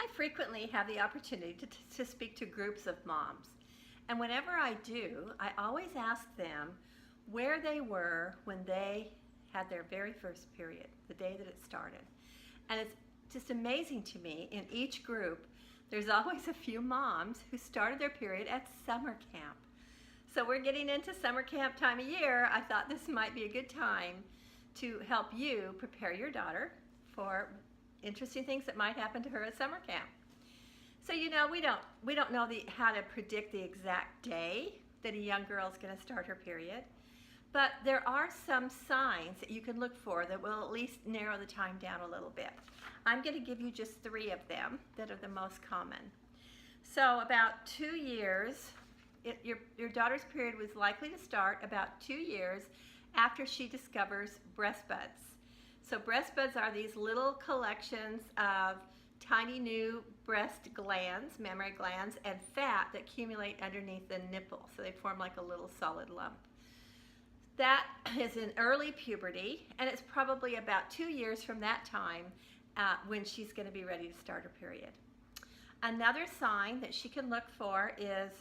I frequently have the opportunity to speak to groups of moms. And whenever I do, I always ask them where they were when they had their very first period, the day that it started. And it's just amazing to me, in each group, there's always a few moms who started their period at summer camp. So we're getting into summer camp time of year. I thought this might be a good time to help you prepare your daughter for interesting things that might happen to her at summer camp. So we don't know how to predict the exact day that a young girl is going to start her period, but there are some signs that you can look for that will at least narrow the time down a little bit. I'm going to give you just 3 of them that are the most common. So about 2 years, your daughter's period was likely to start about 2 years after she discovers breast buds. So breast buds are these little collections of tiny new breast glands, mammary glands, and fat that accumulate underneath the nipple. So they form like a little solid lump. That is in early puberty, and it's probably about 2 years from that time when she's going to be ready to start her period. Another sign that she can look for is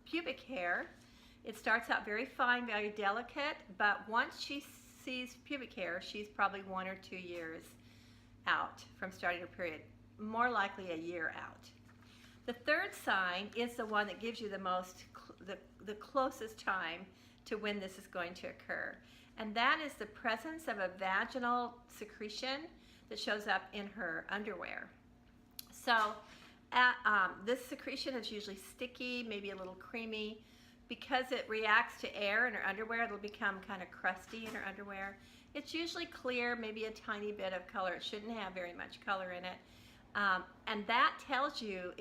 pubic hair. It starts out very fine, very delicate, but once she sees pubic hair, she's probably 1 or 2 years out from starting her period, more likely a year out. The third sign is the one that gives you the closest time to when this is going to occur, and that is the presence of a vaginal secretion that shows up in her underwear. So this secretion is usually sticky, maybe a little creamy. Because it reacts to air in her underwear, it'll become kind of crusty in her underwear. It's usually clear, maybe a tiny bit of color. It shouldn't have very much color in it. And that tells you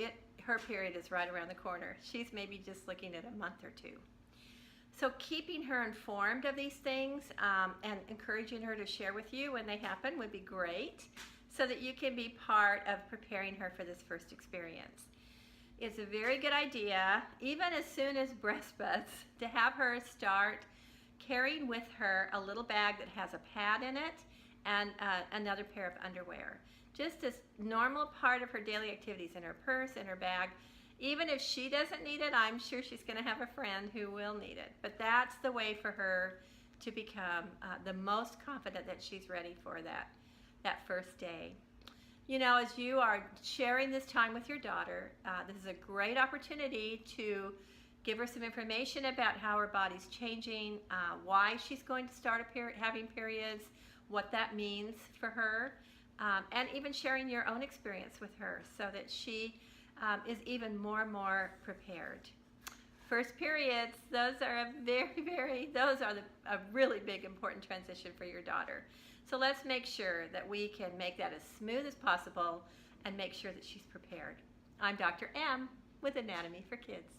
her period is right around the corner. She's maybe just looking at a month or 2. So keeping her informed of these things and encouraging her to share with you when they happen would be great, so that you can be part of preparing her for this first experience. It's a very good idea, even as soon as breast buds, to have her start carrying with her a little bag that has a pad in it and another pair of underwear. Just as normal part of her daily activities, in her purse, in her bag. Even if she doesn't need it, I'm sure she's going to have a friend who will need it. But that's the way for her to become the most confident that she's ready for that first day. As you are sharing this time with your daughter, this is a great opportunity to give her some information about how her body's changing, why she's going to start having periods, what that means for her, and even sharing your own experience with her so that she is even more and more prepared. First periods, those are a really big, important transition for your daughter. So let's make sure that we can make that as smooth as possible and make sure that she's prepared. I'm Dr. M with Anatomy for Kids.